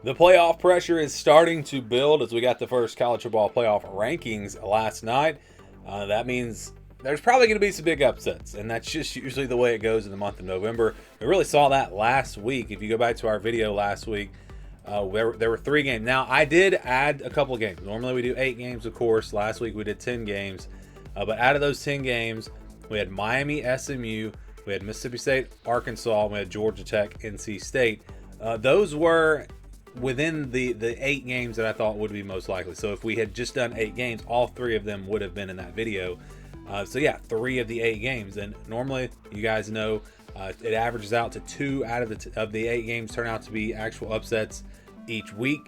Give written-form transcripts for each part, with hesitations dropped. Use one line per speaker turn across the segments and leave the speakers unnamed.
The playoff pressure is starting to build as we got the first college football playoff rankings last night. That means there's probably going to be some big upsets, and that's just usually the way it goes in the month of November. We really saw that last week. If you go back to our video last week, there were 3 games. Now, I did add a couple games. Normally we do 8 games, of course. Last week we did 10 games. But out of those 10 games, we had Miami, SMU, we had Mississippi State, Arkansas, and we had Georgia Tech, NC State. Those were within the 8 games that I thought would be most likely. So if we had just done 8 games, all 3 of them would have been in that video. So yeah, 3 of the 8 games. And normally, you guys know, it averages out to 2 out of the 8 games turn out to be actual upsets each week.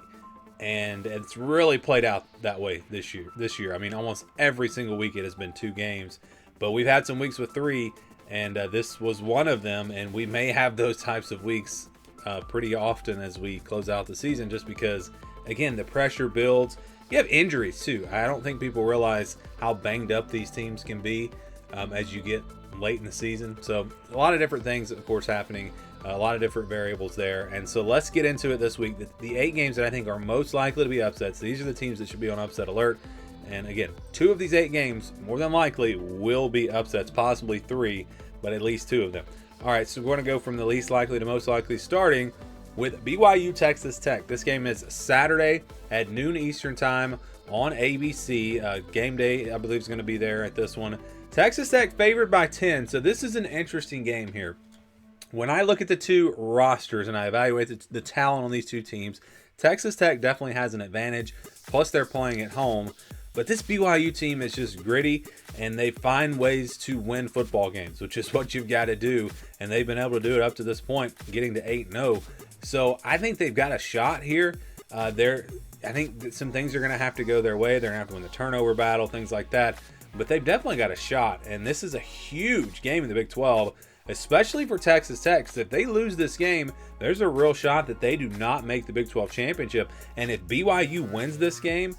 And it's really played out that way this year. I mean, almost every single week it has been 2 games. But we've had some weeks with 3, and this was one of them. And we may have those types of weeks pretty often as we close out the season, just because, again, the pressure builds. You have injuries too. I don't think people realize how banged up these teams can be as you get late in the season. So a lot of different things, of course, happening, a lot of different variables there. And so let's get into it this week. The 8 games that I think are most likely to be upsets, these are the teams that should be on upset alert. And again, 2 of these 8 games, more than likely, will be upsets, possibly 3, but at least 2 of them. All right, so we're going to go from the least likely to most likely, starting with BYU Texas Tech. This game is Saturday at noon Eastern time on ABC. Game day, I believe, is going to be there at this one. Texas Tech favored by 10, so this is an interesting game here. When I look at the 2 rosters and I evaluate the talent on these 2 teams, Texas Tech definitely has an advantage, plus they're playing at home. But this BYU team is just gritty, and they find ways to win football games, which is what you've got to do. And they've been able to do it up to this point, getting to 8-0. So I think they've got a shot here. I think that some things are going to have to go their way. They're going to have to win the turnover battle, things like that. But they've definitely got a shot. And this is a huge game in the Big 12, especially for Texas Tech. Because if they lose this game, there's a real shot that they do not make the Big 12 championship. And if BYU wins this game,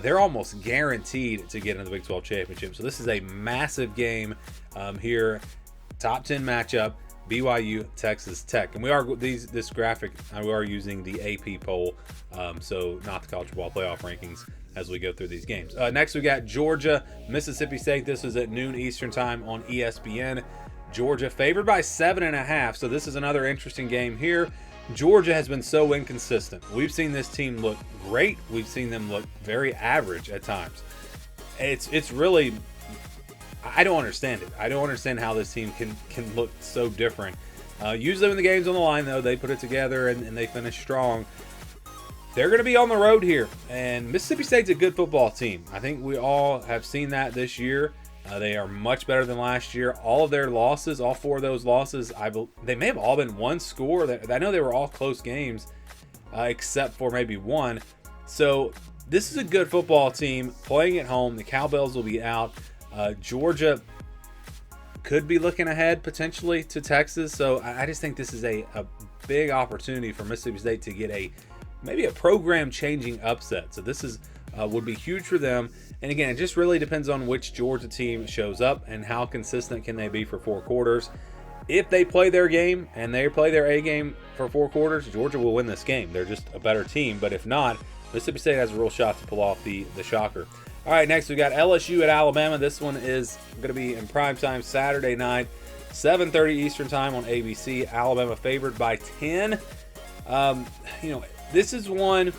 they're almost guaranteed to get into the Big 12 championship. So this is a massive game here. Top 10 matchup, BYU Texas Tech. And we are this graphic, we are using the AP poll, so not the college football playoff rankings as we go through these games. Next we got Georgia, Mississippi State. This is at noon Eastern time on ESPN. Georgia favored by 7.5, so this is another interesting game here. Georgia has been so inconsistent. We've seen this team look great. We've seen them look very average at times. It's really, I don't understand it. I don't understand how this team can look so different. Usually when the game's on the line, though, they put it together and they finish strong. They're going to be on the road here, and Mississippi State's a good football team. I think we all have seen that this year. They are much better than last year. All of their losses, all 4 of those losses, they may have all been 1 score. I know they were all close games, except for maybe 1. So this is a good football team playing at home. The Cowbells will be out. Georgia could be looking ahead potentially to Texas. So I just think this is a big opportunity for Mississippi State to get maybe a program-changing upset. So this would be huge for them. And again, it just really depends on which Georgia team shows up and how consistent can they be for 4 quarters. If they play their game and they play their A game for 4 quarters, Georgia will win this game. They're just a better team. But if not, Mississippi State has a real shot to pull off the shocker. All right, next we got LSU at Alabama. This one is going to be in prime time Saturday night, 7:30 Eastern time on ABC. Alabama favored by 10. This is one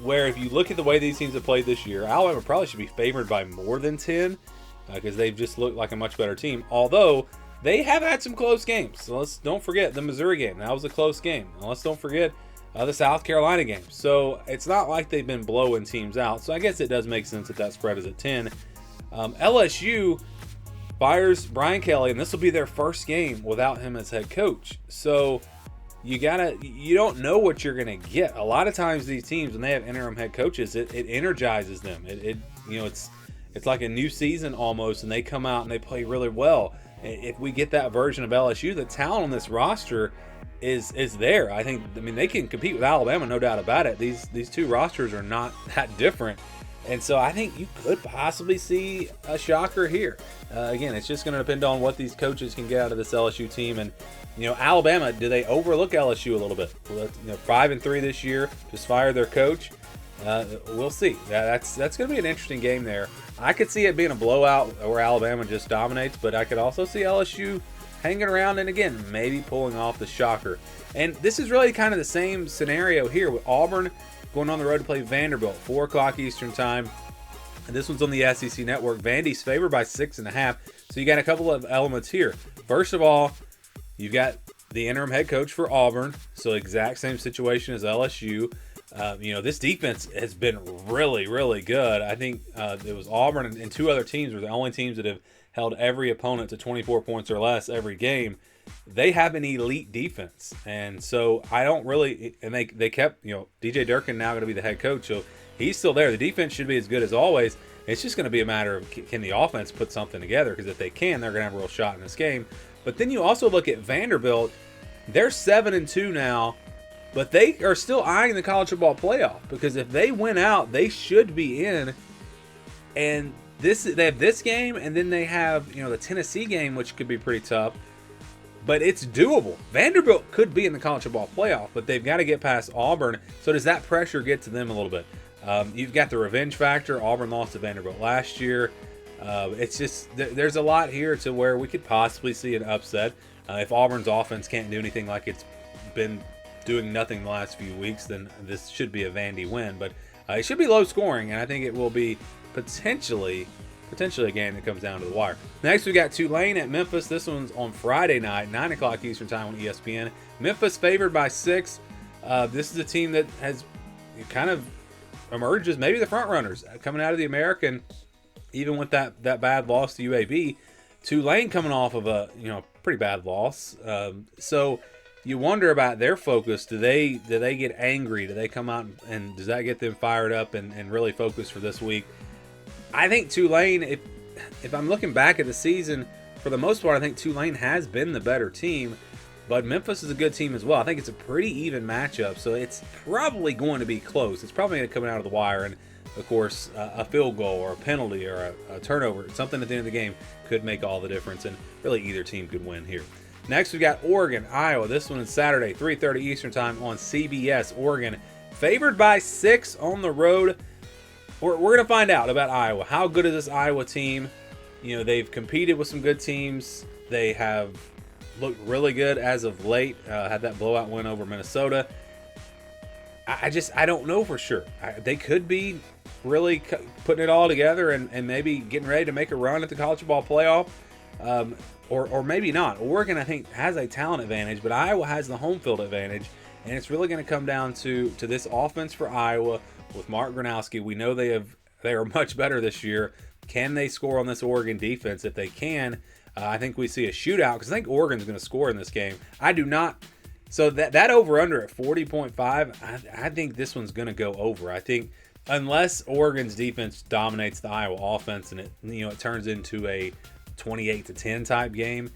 where if you look at the way these teams have played this year, Alabama probably should be favored by more than 10 because they've just looked like a much better team. Although they have had some close games. So let's don't forget the Missouri game. That was a close game. And let's don't forget the South Carolina game. So it's not like they've been blowing teams out. So I guess it does make sense that spread is at 10. LSU fires Brian Kelly, and this will be their first game without him as head coach. So you don't know what you're gonna get. A lot of times these teams, when they have interim head coaches, it energizes them. It's like a new season almost, and they come out and they play really well. If we get that version of LSU, the talent on this roster is there. I mean they can compete with Alabama, no doubt about it. These 2 rosters are not that different. And so I think you could possibly see a shocker here. Again, it's just going to depend on what these coaches can get out of this LSU team. And, Alabama, do they overlook LSU a little bit? 5-3 this year, just fired their coach. We'll see. That's going to be an interesting game there. I could see it being a blowout where Alabama just dominates, but I could also see LSU hanging around and, again, maybe pulling off the shocker. And this is really kind of the same scenario here with Auburn going on the road to play Vanderbilt, 4 o'clock Eastern time. And this one's on the SEC Network. Vandy's favored by 6.5. So you got a couple of elements here. First of all, you've got the interim head coach for Auburn. So exact same situation as LSU. This defense has been really, really good. I think it was Auburn and 2 other teams were the only teams that have held every opponent to 24 points or less every game. They have an elite defense. And so I don't really – and they kept, DJ Durkin now going to be the head coach. So he's still there. The defense should be as good as always. It's just going to be a matter of can the offense put something together, because if they can, they're going to have a real shot in this game. But then you also look at Vanderbilt. They're 7-2 now. But they are still eyeing the college football playoff, because if they win out, they should be in. And they have this game, and then they have the Tennessee game, which could be pretty tough. But it's doable. Vanderbilt could be in the college football playoff, but they've got to get past Auburn. So does that pressure get to them a little bit? You've got the revenge factor. Auburn lost to Vanderbilt last year. It's just there's a lot here to where we could possibly see an upset. If Auburn's offense can't do anything like it's been doing nothing the last few weeks, then this should be a Vandy win. But it should be low scoring, and I think it will be potentially a game that comes down to the wire. Next, we got Tulane at Memphis. This one's on Friday night, 9 o'clock Eastern time on ESPN. Memphis favored by 6. This is a team that has kind of emerged as maybe the front runners coming out of the American, even with that bad loss to UAB. Tulane coming off of a pretty bad loss. So you wonder about their focus. Do they get angry? Do they come out and does that get them fired up and really focused for this week? I think Tulane, if I'm looking back at the season, for the most part, I think Tulane has been the better team, but Memphis is a good team as well. I think it's a pretty even matchup, so it's probably going to be close. It's probably going to come out of the wire, and of course, a field goal or a penalty or a turnover, something at the end of the game could make all the difference, and really either team could win here. Next, we got Oregon, Iowa. This one is Saturday, 3:30 Eastern time on CBS. Oregon favored by 6 on the road. We're going to find out about Iowa. How good is this Iowa team? They've competed with some good teams. They have looked really good as of late. Had that blowout win over Minnesota. I don't know for sure. They could be really putting it all together and maybe getting ready to make a run at the college football playoff. Or maybe not. Oregon, I think, has a talent advantage, but Iowa has the home field advantage. And it's really going to come down to this offense for Iowa with Mark Gronowski. We know they are much better this year. Can they score on this Oregon defense? If they can, I think we see a shootout, because I think Oregon's going to score in this game. I do not. So that over-under at 40.5, I think this one's going to go over. I think unless Oregon's defense dominates the Iowa offense and it turns into a 28-10 type game.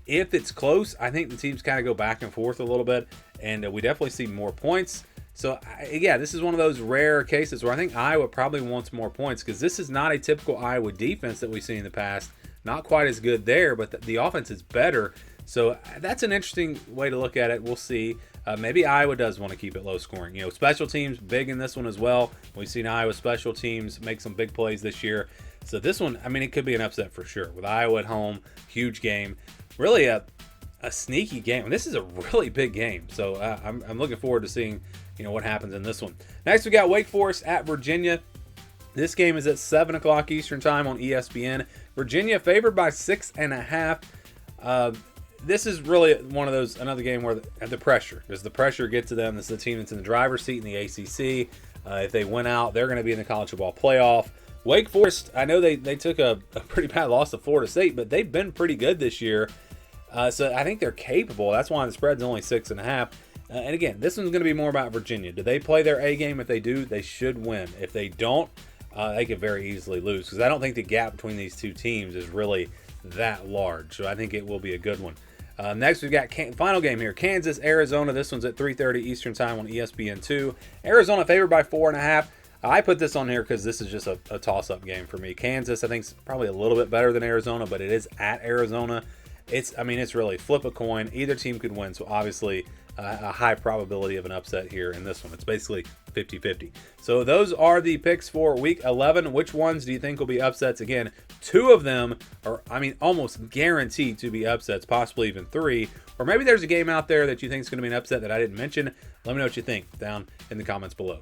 If it's close, I think the teams kind of go back and forth a little bit, and we definitely see more points. So, this is one of those rare cases where I think Iowa probably wants more points, because this is not a typical Iowa defense that we've seen in the past. Not quite as good there, but the offense is better. So that's an interesting way to look at it. We'll see. Maybe Iowa does want to keep it low scoring. Special teams big in this one as well. We've seen Iowa special teams make some big plays this year. So this one, it could be an upset for sure. With Iowa at home, huge game. Really a sneaky game. This is a really big game. So I'm looking forward to seeing what happens in this one. Next, we got Wake Forest at Virginia. This game is at 7 o'clock Eastern time on ESPN. Virginia favored by 6.5. This is really another game where the pressure. Does the pressure get to them? This is a team that's in the driver's seat in the ACC. If they win out, they're going to be in the college football playoff. Wake Forest, I know they took a pretty bad loss to Florida State, but they've been pretty good this year. So I think they're capable. That's why the spread's only 6.5. And again, this one's going to be more about Virginia. Do they play their A game? If they do, they should win. If they don't, they could very easily lose, because I don't think the gap between these two teams is really that large. So I think it will be a good one. Next, we've got final game here, Kansas, Arizona. This one's at 3:30 Eastern time on ESPN2. Arizona favored by 4.5. I put this on here because this is just a toss-up game for me. Kansas, I think, is probably a little bit better than Arizona, but it is at Arizona. It's really flip a coin. Either team could win, so obviously a high probability of an upset here in this one. It's basically 50-50. So those are the picks for Week 11. Which ones do you think will be upsets? Again, 2 of them are, almost guaranteed to be upsets, possibly even 3. Or maybe there's a game out there that you think is going to be an upset that I didn't mention. Let me know what you think down in the comments below.